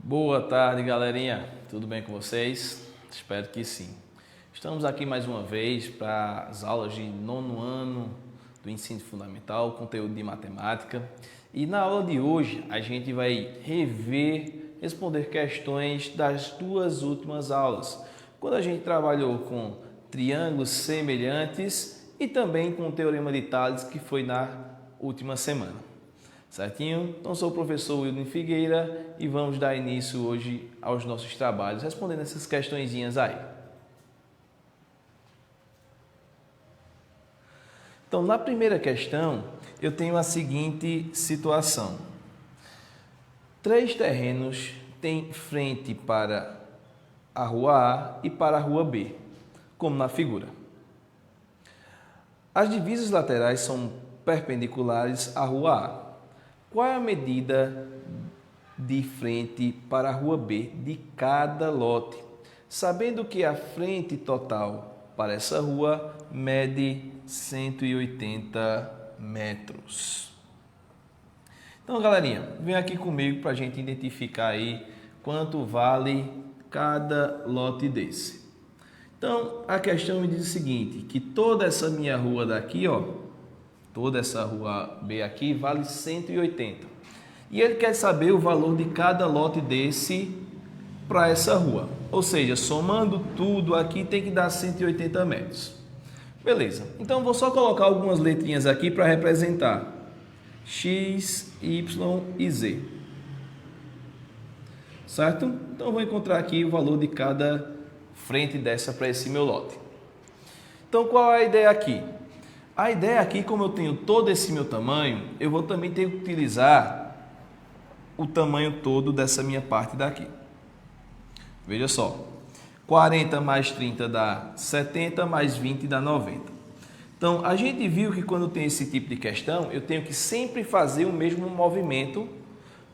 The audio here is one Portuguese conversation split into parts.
Boa tarde, galerinha. Tudo bem com vocês? Espero que sim. Estamos aqui mais uma vez para as aulas de nono ano do ensino fundamental, conteúdo de matemática. E na aula de hoje a gente vai responder questões das duas últimas aulas, quando a gente trabalhou com triângulos semelhantes e também com o Teorema de Tales, que foi na última semana. Certinho? Então, sou o professor Wilden Figueira e vamos dar início hoje aos nossos trabalhos, respondendo essas questõezinhas aí. Então, na primeira questão, eu tenho a seguinte situação. 3 terrenos têm frente para a rua A e para a rua B, como na figura. As divisas laterais são perpendiculares à rua A. Qual é a medida de frente para a rua B de cada lote? Sabendo que a frente total para essa rua mede 180 metros. Então, galerinha, vem aqui comigo para a gente identificar aí quanto vale cada lote desse. Então, a questão me diz o seguinte, que toda essa minha rua daqui, ó, toda essa rua B aqui vale 180. E ele quer saber o valor de cada lote desse para essa rua. Ou seja, somando tudo aqui tem que dar 180 metros. Beleza. Então, vou só colocar algumas letrinhas aqui para representar X, Y e Z. Certo? Então, vou encontrar aqui o valor de cada frente dessa para esse meu lote. Então, qual é a ideia aqui? A ideia aqui, como eu tenho todo esse meu tamanho, eu vou também ter que utilizar o tamanho todo dessa minha parte daqui. Veja só, 40 mais 30 dá 70, mais 20 dá 90. Então, a gente viu que quando tem esse tipo de questão, eu tenho que sempre fazer o mesmo movimento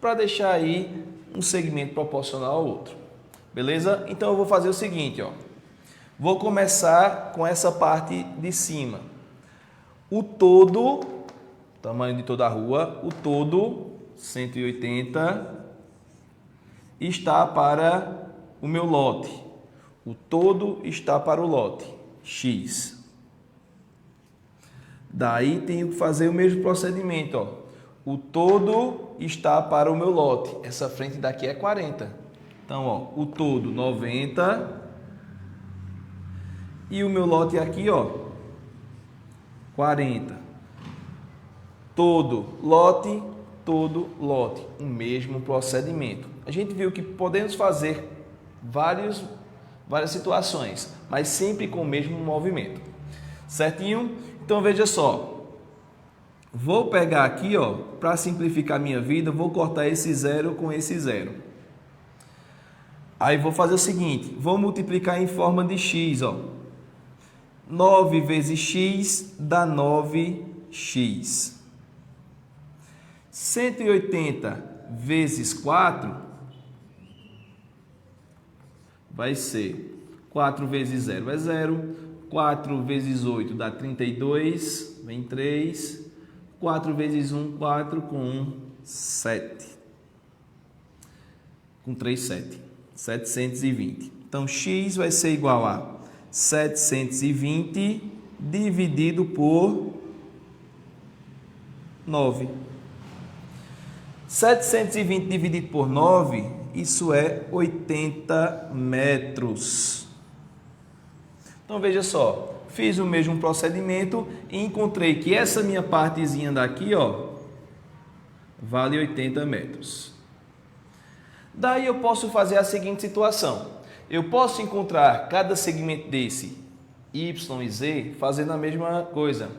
para deixar aí um segmento proporcional ao outro. Beleza? Então, eu vou fazer o seguinte, ó. Vou começar com essa parte de cima. O todo, tamanho de toda a rua, o todo, 180, está para o meu lote. O todo está para o lote, X. Daí tenho que fazer o mesmo procedimento, ó. O todo está para o meu lote. Essa frente daqui é 40. Então, ó, o todo, 90. E o meu lote aqui, ó, 40. Todo lote, o mesmo procedimento. A gente viu que podemos fazer várias situações, mas sempre com o mesmo movimento. Certinho? Então, veja só. Vou pegar aqui, ó, para simplificar minha vida, vou cortar esse zero com esse zero. Aí, vou fazer o seguinte, vou multiplicar em forma de x, ó. 9 vezes x dá 9x. 180 vezes 4 vai ser 4 vezes 0 é 0. 4 vezes 8 dá 32, vem 3. 4 vezes 1, 4, com 1, 7. Com 3, 7. 720. Então, x vai ser igual a 720 dividido por 9. 720 dividido por 9, isso é 80 metros. Então, veja só, fiz o mesmo procedimento e encontrei que essa minha partezinha daqui, ó, vale 80 metros. Daí eu posso fazer a seguinte situação. Eu posso encontrar cada segmento desse, Y e Z, fazendo a mesma coisa.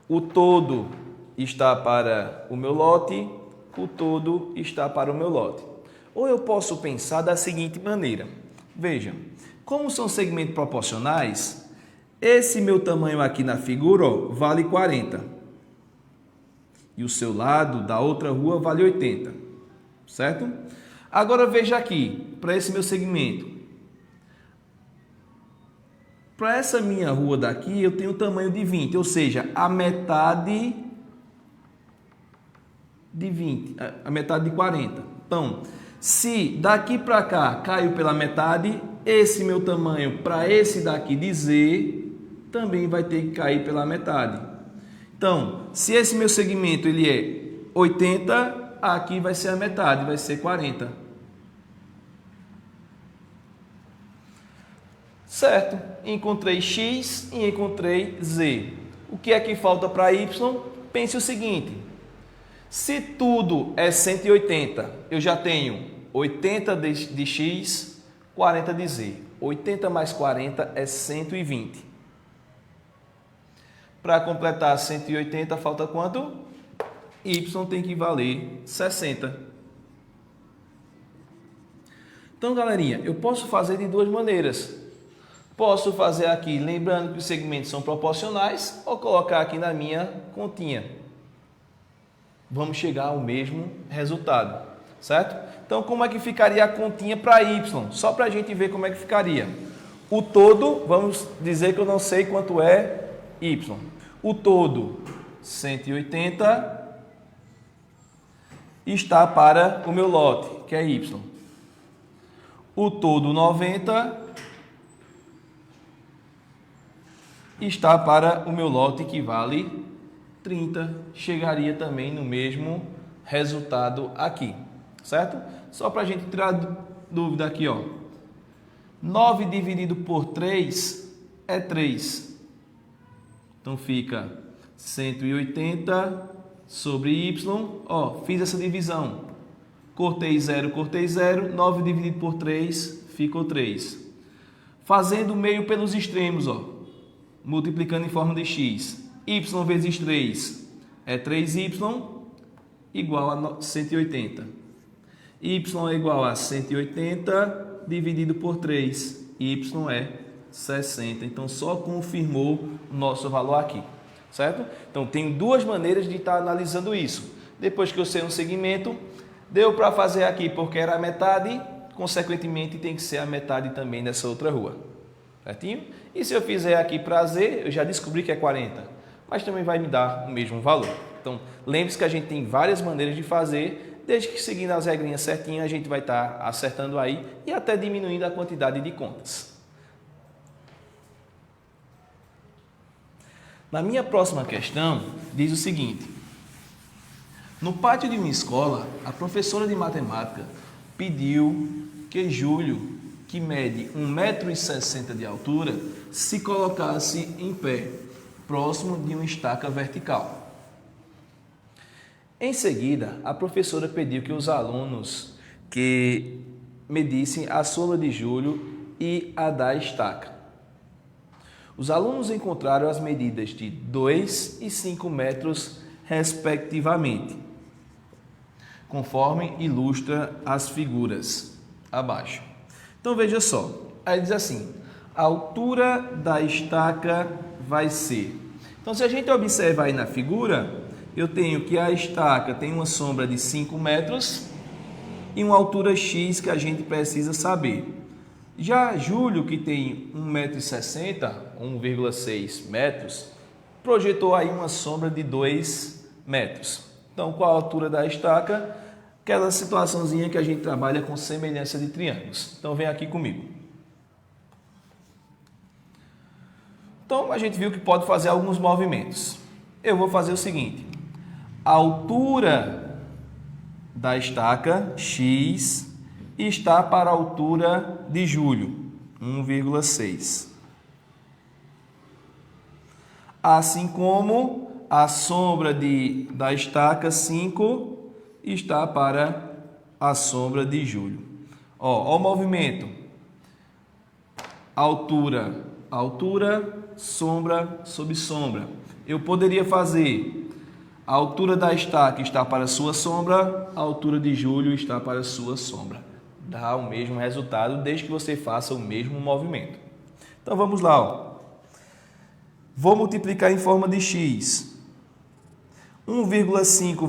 O todo está para o meu lote, o todo está para o meu lote. Ou eu posso pensar da seguinte maneira. Veja, como são segmentos proporcionais, esse meu tamanho aqui na figura, ó, vale 40. E o seu lado da outra rua vale 80. Certo? Agora veja aqui, para esse meu segmento. Para essa minha rua daqui, eu tenho o tamanho de 20, ou seja, a metade de 20, a metade de 40. Então, Se daqui para cá caiu pela metade, esse meu tamanho para esse daqui de Z também vai ter que cair pela metade. Então, se esse meu segmento ele é 80, aqui vai ser a metade, vai ser 40. Certo? Encontrei X e encontrei Z. O que é que falta para Y? Pense o seguinte. Se tudo é 180, eu já tenho 80 de X, 40 de Z. 80 mais 40 é 120. Para completar 180, falta quanto? Y tem que valer 60. Então, galerinha, eu posso fazer de duas maneiras. Posso fazer aqui, lembrando que os segmentos são proporcionais, ou colocar aqui na minha continha. Vamos chegar ao mesmo resultado, certo? Então, como é que ficaria a continha para Y? Só para a gente ver como é que ficaria. O todo, vamos dizer que eu não sei quanto é Y. O todo, 180, está para o meu lote, que é Y. O todo, 90, está para o meu lote, que vale 30. Chegaria também no mesmo resultado aqui, certo? Só para a gente tirar dúvida aqui, ó. 9 dividido por 3 é 3. Então fica 180 sobre Y. Ó, fiz essa divisão. Cortei 0, 9 dividido por 3 ficou 3. Fazendo o meio pelos extremos, ó. Multiplicando em forma de x. Y vezes 3 é 3y igual a 180. Y é igual a 180 dividido por 3. Y é 60. Então, só confirmou o nosso valor aqui. Certo? Então, tem duas maneiras de estar analisando isso. Depois que eu sei um segmento, deu para fazer aqui porque era a metade, consequentemente tem que ser a metade também dessa outra rua. Certinho? E se eu fizer aqui para Z, eu já descobri que é 40, mas também vai me dar o mesmo valor. Então, lembre-se que a gente tem várias maneiras de fazer, desde que seguindo as regrinhas certinhas, a gente vai estar acertando aí e até diminuindo a quantidade de contas. Na minha próxima questão, diz o seguinte: no pátio de uma escola, a professora de matemática pediu que Júlio, que mede 1,60 m de altura, se colocasse em pé, próximo de uma estaca vertical. Em seguida, a professora pediu que os alunos que medissem a sombra de Júlio e a da estaca. Os alunos encontraram as medidas de 2 e 5 metros, respectivamente, conforme ilustra as figuras abaixo. Então, veja só, aí diz assim, a altura da estaca vai ser... Então, se a gente observa aí na figura, eu tenho que a estaca tem uma sombra de 5 metros e uma altura X que a gente precisa saber. Já Júlio, que tem 1,60 m, 1,6 metros, projetou aí uma sombra de 2 metros. Então, qual a altura da estaca? Aquela situaçãozinha que a gente trabalha com semelhança de triângulos. Então, vem aqui comigo. Então, a gente viu que pode fazer alguns movimentos. Eu vou fazer o seguinte. A altura da estaca, X, está para a altura de Júlio, 1,6. Assim como a sombra da estaca, 5, está para a sombra de Júlio. Ó o movimento. Altura, sombra sobre sombra. Eu poderia fazer a altura da estaca está para a sua sombra, a altura de Júlio está para a sua sombra. Dá o mesmo resultado desde que você faça o mesmo movimento. Então vamos lá, ó. Vou multiplicar em forma de x. 1,6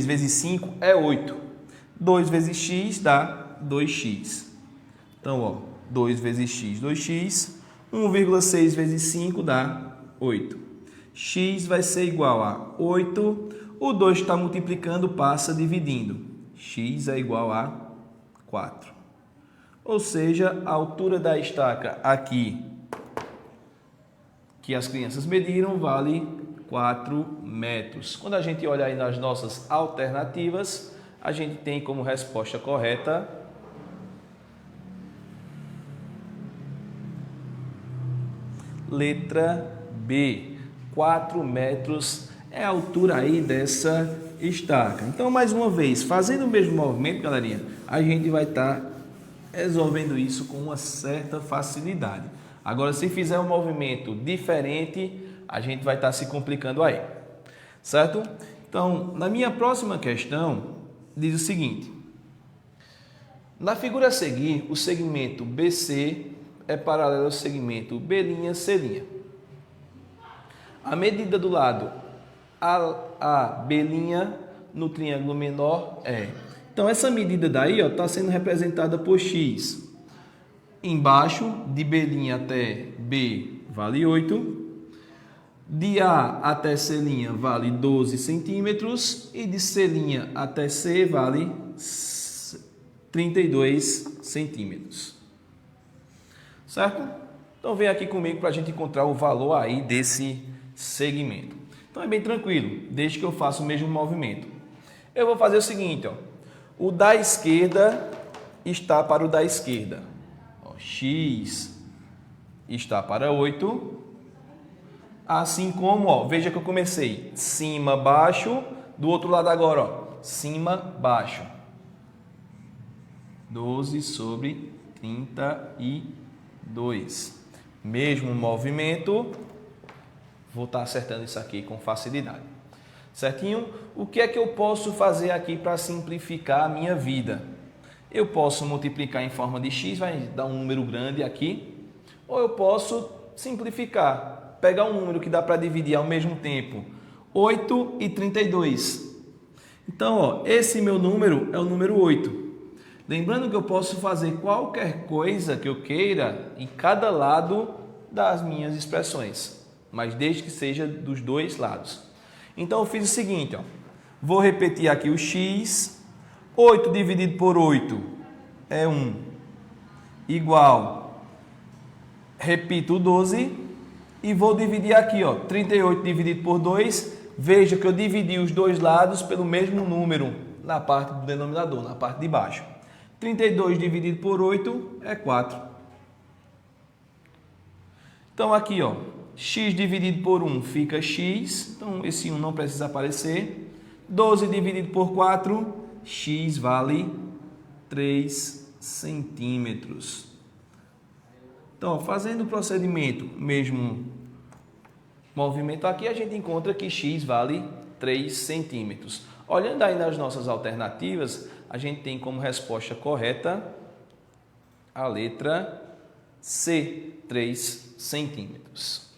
vezes 5 é 8. 2 vezes x dá 2x. Então, ó, 2 vezes x, 2x. 1,6 vezes 5 dá 8. X vai ser igual a 8. O 2 está multiplicando, passa dividindo. x é igual a 4. Ou seja, a altura da estaca aqui, que as crianças mediram, vale 4 metros. Quando a gente olha aí nas nossas alternativas, a gente tem como resposta correta letra B. 4 metros é a altura aí dessa estaca. Então, mais uma vez, fazendo o mesmo movimento, galerinha, a gente vai estar resolvendo isso com uma certa facilidade. Agora, se fizer um movimento diferente, a gente vai estar se complicando aí, certo? Então, na minha próxima questão, diz o seguinte: na figura a seguir, o segmento BC é paralelo ao segmento B'C'. A medida do lado AB' no triângulo menor é... Então, essa medida daí está sendo representada por x. Embaixo, de B' até B, vale 8. De A até C' vale 12 centímetros. E de C' até C vale 32 centímetros. Certo? Então, vem aqui comigo para a gente encontrar o valor aí desse segmento. Então, é bem tranquilo, desde que eu faça o mesmo movimento. Eu vou fazer o seguinte, ó. O da esquerda está para o da esquerda. Ó, x está para 8. Assim como, ó, veja que eu comecei cima, baixo. Do outro lado agora, ó, cima, baixo. 12 sobre 32. Mesmo movimento. Vou estar acertando isso aqui com facilidade. Certinho? O que é que eu posso fazer aqui para simplificar a minha vida? Eu posso multiplicar em forma de x, vai dar um número grande aqui. Ou eu posso simplificar, pegar um número que dá para dividir ao mesmo tempo. 8 e 32. Então, ó, esse meu número é o número 8. Lembrando que eu posso fazer qualquer coisa que eu queira em cada lado das minhas expressões, mas desde que seja dos dois lados. Então, eu fiz o seguinte, ó. Vou repetir aqui o x. 8 dividido por 8 é 1. Igual. Repito o 12. E vou dividir aqui, ó. 38 dividido por 2. Veja que eu dividi os dois lados pelo mesmo número na parte do denominador, na parte de baixo. 32 dividido por 8 é 4. Então, aqui, ó. X dividido por 1 fica x, então esse 1 não precisa aparecer. 12 dividido por 4, x vale 3 centímetros. Então, fazendo o procedimento, mesmo movimento aqui, a gente encontra que x vale 3 centímetros. Olhando aí nas nossas alternativas, a gente tem como resposta correta a letra C, 3 centímetros.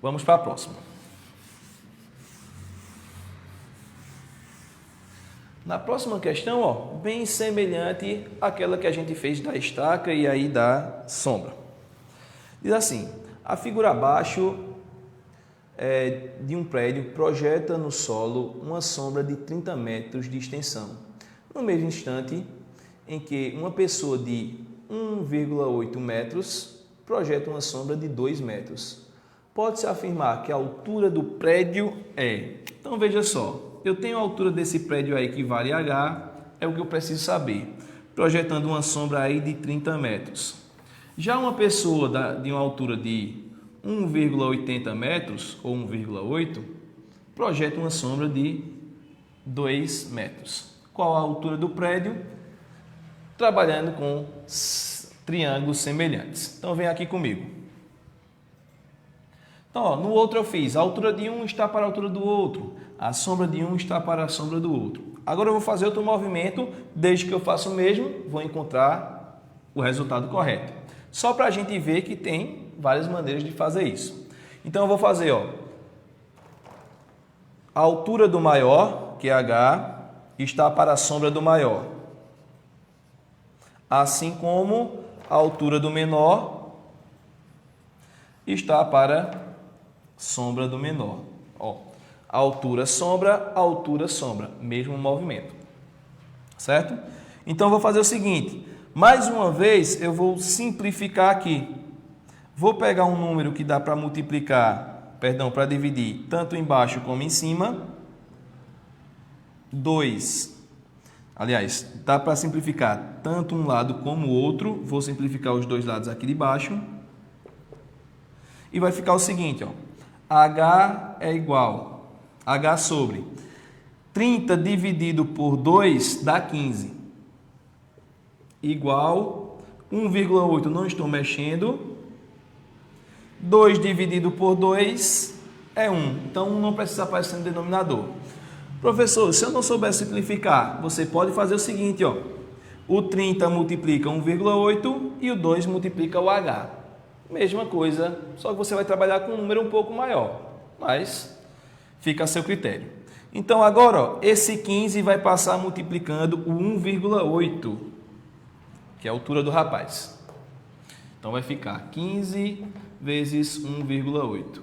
Vamos para a próxima. Na próxima questão, ó, bem semelhante àquela que a gente fez da estaca e aí da sombra. Diz assim: a figura abaixo de um prédio projeta no solo uma sombra de 30 metros de extensão. No mesmo instante em que uma pessoa de 1,8 metros projeta uma sombra de 2 metros. Pode-se afirmar que a altura do prédio é... Então, veja só. Eu tenho a altura desse prédio aí que vale H, é o que eu preciso saber. Projetando uma sombra aí de 30 metros. Já uma pessoa de uma altura de 1,80 metros, ou 1,8, projeta uma sombra de 2 metros. Qual a altura do prédio? Trabalhando com triângulos semelhantes. Então, vem aqui comigo. Então, ó, no outro eu fiz, a altura de um está para a altura do outro, a sombra de um está para a sombra do outro. Agora eu vou fazer outro movimento, desde que eu faça o mesmo, vou encontrar o resultado correto. Só para a gente ver que tem várias maneiras de fazer isso. Então eu vou fazer, ó, a altura do maior, que é H, está para a sombra do maior. Assim como a altura do menor está para sombra do menor. Ó, altura, sombra, mesmo movimento. certo? Então, vou fazer o seguinte, mais uma vez, eu vou simplificar aqui. Vou pegar um número que dá para multiplicar, perdão, para dividir tanto embaixo como em cima. 2. Aliás, dá para simplificar tanto um lado como o outro. Vou simplificar os dois lados aqui de baixo. E vai ficar o seguinte, ó. H é igual H sobre 30 dividido por 2 dá 15. Igual 1,8, não estou mexendo. 2 dividido por 2 é 1. Então, 1 não precisa aparecer no denominador. Professor, se eu não souber simplificar, você pode fazer o seguinte, ó. O 30 multiplica 1,8 e o 2 multiplica o H. Mesma coisa, só que você vai trabalhar com um número um pouco maior, mas fica a seu critério. Então, agora, ó, esse 15 vai passar multiplicando o 1,8, que é a altura do rapaz. Então, vai ficar 15 vezes 1,8.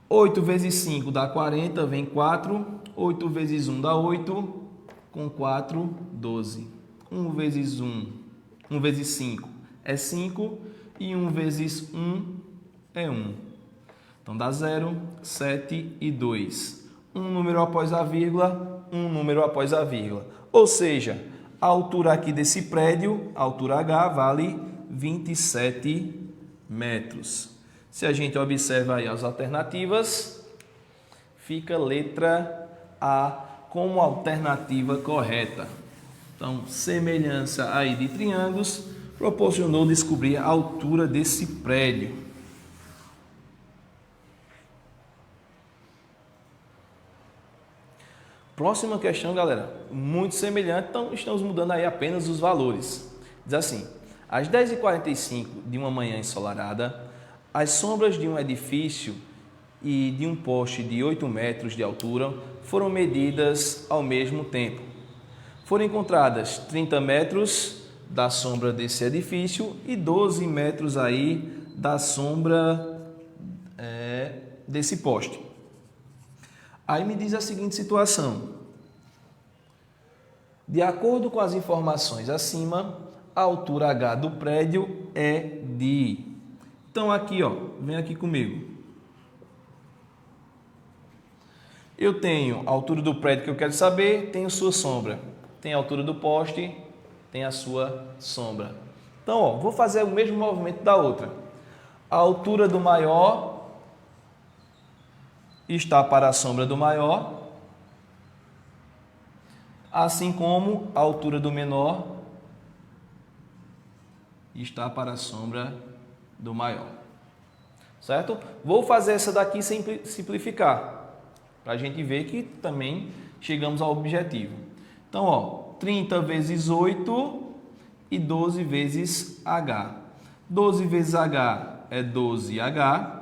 8 vezes 5 dá 40, vem 4. 8 vezes 1 dá 8. Com 4, 12. 1 vezes 5 é 5. E 1 vezes 1 é 1. Então, dá 0, 7 e 2. Um número após a vírgula, um número após a vírgula. Ou seja, a altura aqui desse prédio, a altura H, vale 27 metros. Se a gente observa aí as alternativas, fica letra A como alternativa correta. Então, semelhança aí de triângulos proporcionou descobrir a altura desse prédio. Próxima questão, galera, muito semelhante, então estamos mudando aí apenas os valores. Diz assim, às 10h45 de uma manhã ensolarada, as sombras de um edifício e de um poste de 8 metros de altura foram medidas ao mesmo tempo. Foram encontradas 30 metros da sombra desse edifício e 12 metros aí da sombra desse poste. Aí me diz a seguinte situação. De acordo com as informações acima, a altura H do prédio é de... Então aqui, ó, vem aqui comigo. Eu tenho a altura do prédio que eu quero saber, tenho sua sombra. Tem a altura do poste, tem a sua sombra. Então, ó, vou fazer o mesmo movimento da outra. A altura do maior está para a sombra do maior, assim como a altura do menor está para a sombra do maior. Certo? Vou fazer essa daqui sem simplificar, para a gente ver que também chegamos ao objetivo. Então, ó, 30 vezes 8 e 12 vezes H. 12 vezes H é 12H.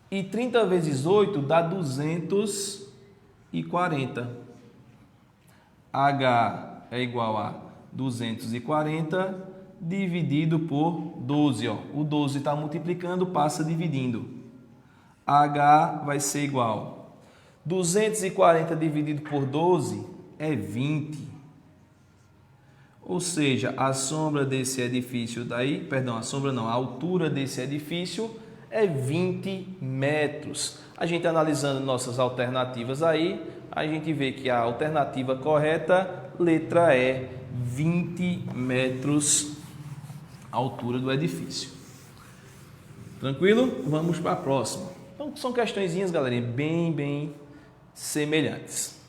E 30 vezes 8 dá 240. H é igual a 240 dividido por 12. Ó. O 12 está multiplicando, passa dividindo. H vai ser igual. 240 dividido por 12 é 20. Ou seja, a sombra desse edifício daí, perdão, a sombra não, a altura desse edifício é 20 metros. A gente analisando nossas alternativas aí, a gente vê que a alternativa correta, letra E, 20 metros a altura do edifício. Tranquilo? Vamos para a próxima. Então, são questõezinhas, galerinha, bem semelhantes.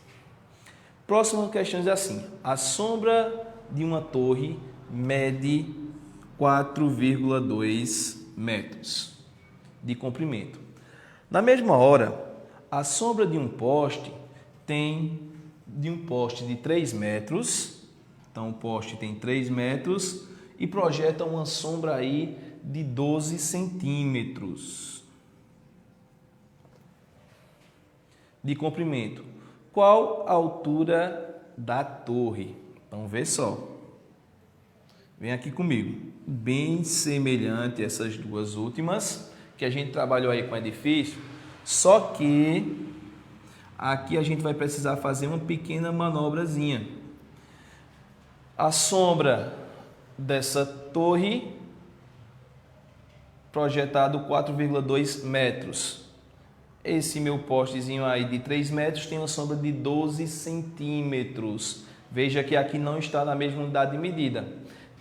Próxima questão é assim. A sombra de uma torre mede 4,2 metros de comprimento. Na mesma hora, a sombra de um poste de 3 metros. Então, o poste tem 3 metros e projeta uma sombra aí de 12 centímetros de comprimento. Qual a altura da torre? Então, vê só. Vem aqui comigo. Bem semelhante a essas duas últimas, que a gente trabalhou aí com edifício, só que Aqui a gente vai precisar fazer uma pequena manobrazinha. A sombra dessa torre, projetado 4,2 metros. Esse meu postezinho aí de 3 metros tem uma sombra de 12 centímetros. Veja que aqui não está na mesma unidade de medida.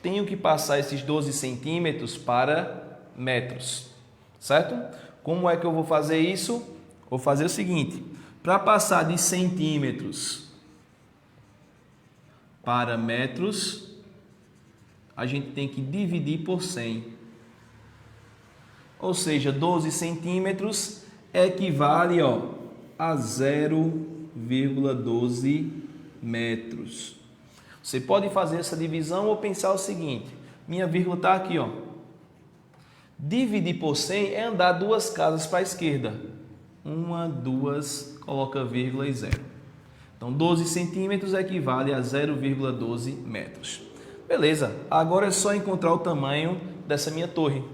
Tenho que passar esses 12 centímetros para metros, certo? Como é que eu vou fazer isso? Vou fazer o seguinte, para passar de centímetros para metros, a gente tem que dividir por 100. Ou seja, 12 centímetros equivale a 0,12 metros. Você pode fazer essa divisão ou pensar o seguinte, minha vírgula está aqui, Dividir por 100 é andar 2 casas para a esquerda. 1, 2, coloca vírgula e 0. Então, 12 centímetros equivale a 0,12 metros. Beleza, agora é só encontrar o tamanho dessa minha torre.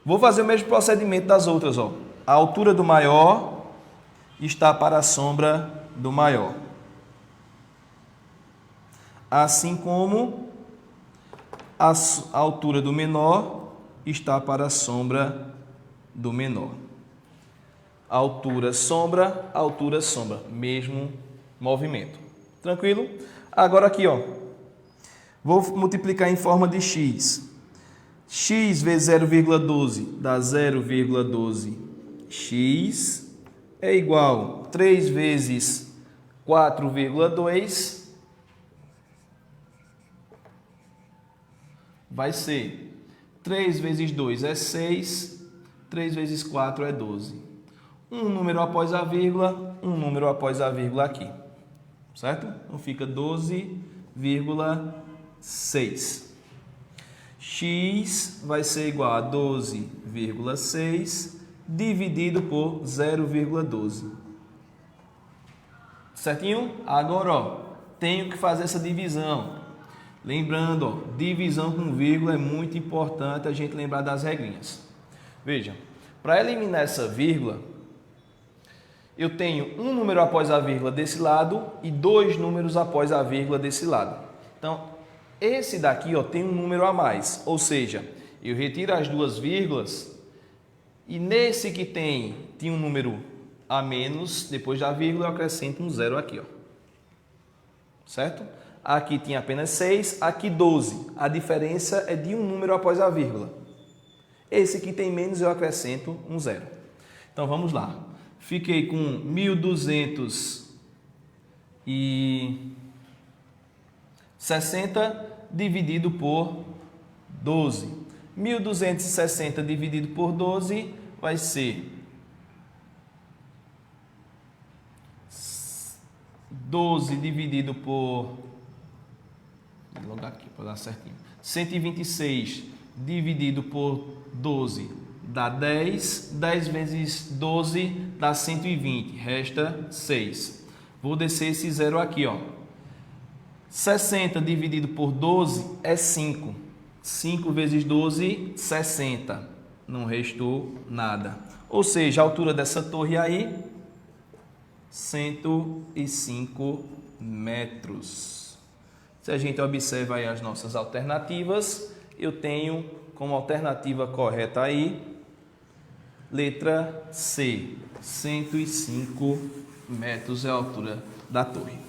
Vou fazer o mesmo procedimento das outras. A altura do maior está para a sombra do maior. Assim como a altura do menor está para a sombra do menor. Altura, sombra, mesmo movimento. Tranquilo? Agora aqui, vou multiplicar em forma de x. X vezes 0,12 dá 0,12. X é igual a 3 vezes 4,2 vai ser 3 vezes 2 é 6, 3 vezes 4 é 12. Um número após a vírgula, um número após a vírgula aqui. Certo? Então fica 12,6. X vai ser igual a 12,6 dividido por 0,12. Certinho? Agora, tenho que fazer essa divisão. Lembrando, divisão com vírgula é muito importante a gente lembrar das regrinhas. Veja, para eliminar essa vírgula, eu tenho um número após a vírgula desse lado e 2 números após a vírgula desse lado. Então, esse daqui tem um número a mais, ou seja, eu retiro as 2 vírgulas e nesse que tinha um número a menos, depois da vírgula eu acrescento um 0 aqui. Certo? Aqui tinha apenas 6, aqui 12. A diferença é de um número após a vírgula. Esse que tem menos eu acrescento um 0. Então vamos lá. Fiquei com 1.260 dividido por 12. 1.260 dividido por 12 vai ser 12 dividido por... Vou logar aqui para dar certinho. 126 dividido por 12 dá 10. 10 vezes 12 dá 120. Resta 6. Vou descer esse 0 aqui, 60 dividido por 12 é 5. 5 vezes 12, 60. Não restou nada. Ou seja, a altura dessa torre aí, 105 metros. Se a gente observa aí as nossas alternativas, eu tenho como alternativa correta aí, letra C, 105 metros é a altura da torre.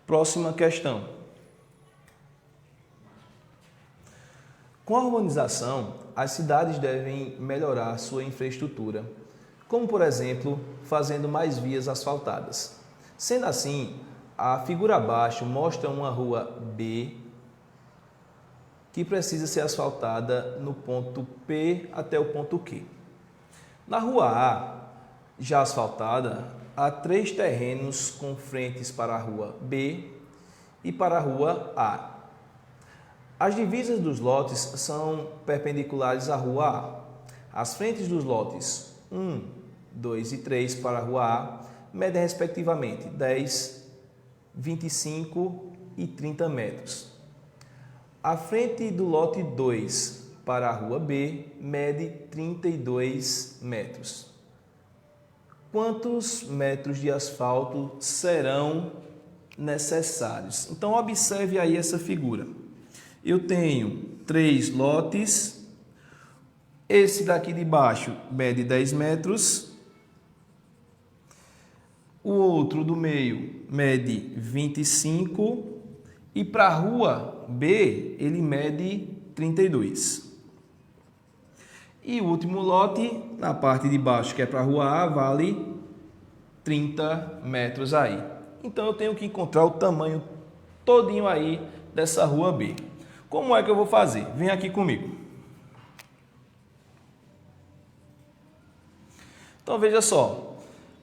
Próxima questão. Com a urbanização, as cidades devem melhorar sua infraestrutura, como, por exemplo, fazendo mais vias asfaltadas. Sendo assim, a figura abaixo mostra uma rua B que precisa ser asfaltada no ponto P até o ponto Q. Na rua A, já asfaltada, há 3 terrenos com frentes para a rua B e para a rua A. As divisas dos lotes são perpendiculares à rua A. As frentes dos lotes 1, 2 e 3 para a rua A medem respectivamente 10, 25 e 30 metros. A frente do lote 2 para a rua B mede 32 metros. Quantos metros de asfalto serão necessários? Então, observe aí essa figura. Eu tenho 3 lotes. Esse daqui de baixo mede 10 metros. O outro do meio mede 25. E para a rua B, ele mede 32. E o último lote, na parte de baixo, que é para a rua A, vale 30 metros aí. Então, eu tenho que encontrar o tamanho todinho aí dessa rua B. Como é que eu vou fazer? Vem aqui comigo. Então, veja só.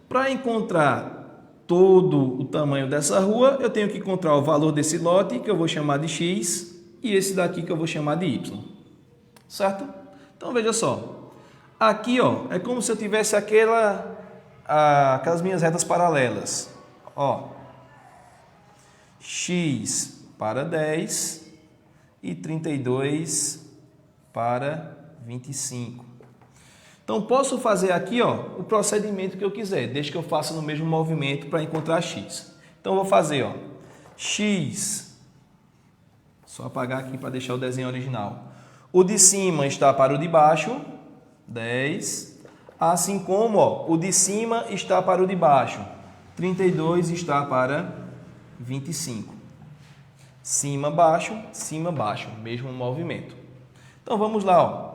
Para encontrar todo o tamanho dessa rua, eu tenho que encontrar o valor desse lote, que eu vou chamar de X, e esse daqui que eu vou chamar de Y. Certo? Então, veja só. Aqui, ó, é como se eu tivesse aquelas minhas retas paralelas. Ó, X para 10 e 32 para 25. Então, posso fazer aqui, ó, o procedimento que eu quiser, desde que eu faça no mesmo movimento para encontrar X. Então, eu vou fazer, ó, X, só apagar aqui para deixar o desenho original. O de cima está para o de baixo, 10, assim como, ó, o de cima está para o de baixo, 32 está para 25. Cima, baixo, mesmo movimento. Então, vamos lá, ó.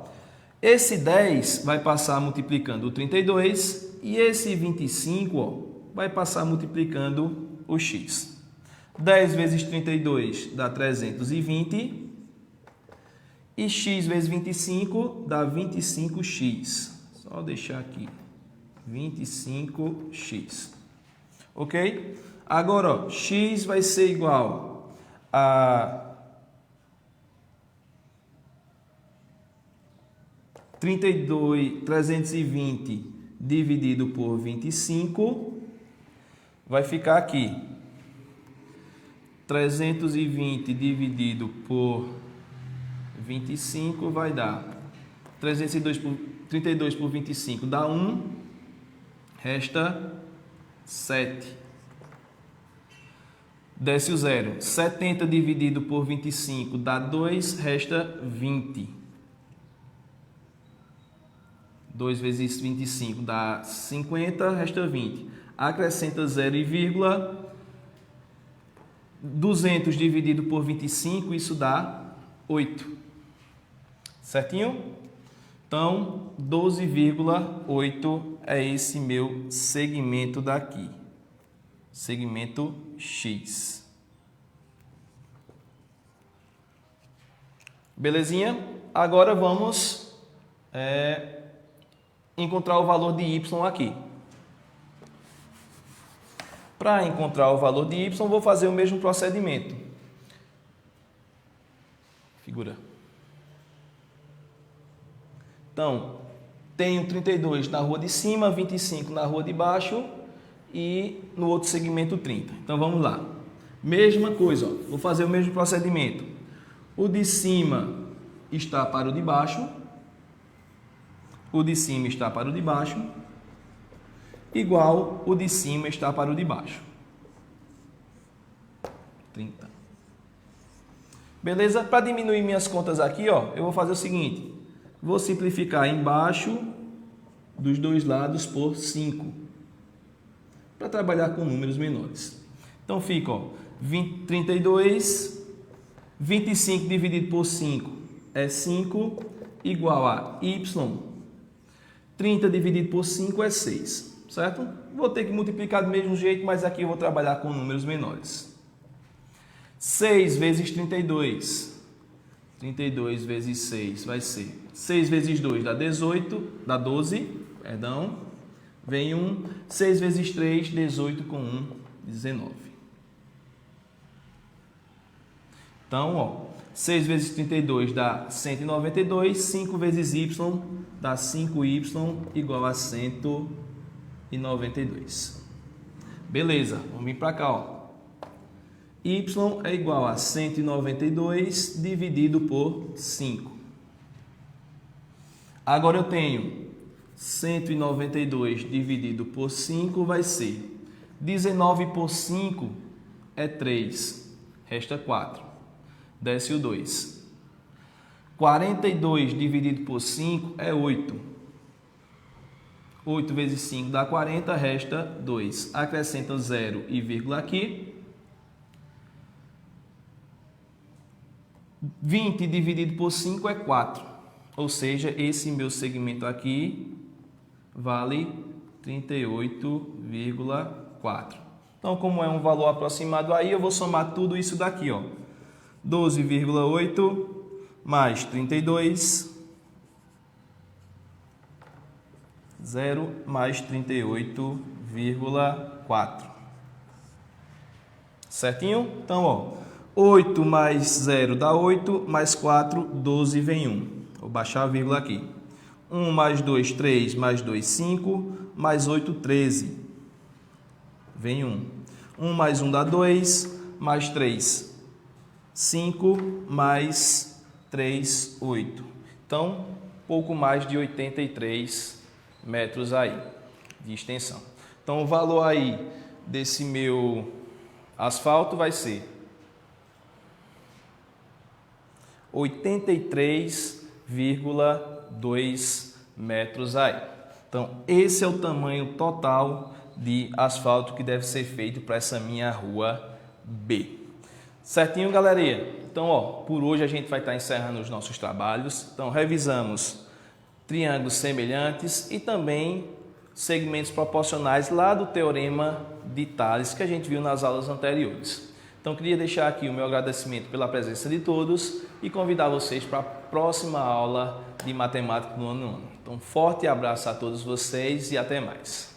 Esse 10 vai passar multiplicando o 32 e esse 25, ó, vai passar multiplicando o X. 10 vezes 32 dá 320 e X vezes 25 dá 25x. Só deixar aqui, 25x. Ok? Agora, ó, X vai ser igual a 320 dividido por 25, vai ficar aqui. 320 dividido por 25 vai dar 32 por 25 dá 1, resta 7. Desce o zero. 70 dividido por 25 dá 2, resta 20. 2 vezes 25 dá 50, resta 20. Acrescenta 0 e vírgula. 200 dividido por 25, isso dá 8. Certinho? Então, 12,8 é esse meu segmento daqui. Segmento X. Belezinha? Agora vamos encontrar o valor de Y aqui. Para encontrar o valor de Y, vou fazer o mesmo procedimento. Figura. Então, tenho 32 na rua de cima, 25 na rua de baixo e no outro segmento 30. Então, vamos lá. Mesma coisa, ó. Vou fazer o mesmo procedimento. O de cima está para o de baixo. O de cima está para o de baixo. Igual o de cima está para o de baixo. 30. Beleza? Para diminuir minhas contas aqui, ó, eu vou fazer o seguinte. Vou simplificar embaixo dos dois lados por 5. Para trabalhar com números menores. Então fica, ó, 32, 25 dividido por 5 é 5, igual a Y. 30 dividido por 5 é 6. Certo? Vou ter que multiplicar do mesmo jeito, mas aqui eu vou trabalhar com números menores. 6 vezes 32. 32 vezes 6 vai ser 6 vezes 2 dá 18, dá 12, perdão. Vem 1. 6 vezes 3, 18 com 1, 19. Então, ó, 6 vezes 32 dá 192, 5 vezes Y dá 5Y igual a 192. Beleza, vamos vir para cá, ó. Y é igual a 192 dividido por 5. Agora eu tenho 192 dividido por 5 vai ser 19 por 5 é 3, resta 4, desce o 2. 42 dividido por 5 é 8. 8 vezes 5 dá 40, resta 2. Acrescenta 0 e vírgula aqui. 20 dividido por 5 é 4. Ou seja, esse meu segmento aqui vale 38,4. Então, como é um valor aproximado aí, eu vou somar tudo isso daqui, ó. 12,8 mais 32, 0 mais 38,4. Certinho? Então, ó, 8 mais 0 dá 8, mais 4, 12 vem 1. Vou baixar a vírgula aqui. 1 mais 2, 3, mais 2, 5, mais 8, 13. Vem 1. 1 mais 1 dá 2, mais 3, 5, mais 3, 8. Então, pouco mais de 83 metros aí de extensão. Então, o valor aí desse meu asfalto vai ser 83,2 metros aí. Então, esse é o tamanho total de asfalto que deve ser feito para essa minha rua B. Certinho, galerinha? Então, ó, por hoje a gente vai estar encerrando os nossos trabalhos. Então, revisamos triângulos semelhantes e também segmentos proporcionais lá do Teorema de Tales, que a gente viu nas aulas anteriores. Então, queria deixar aqui o meu agradecimento pela presença de todos e convidar vocês para a próxima aula de matemática no ano 1. Então, forte abraço a todos vocês e até mais.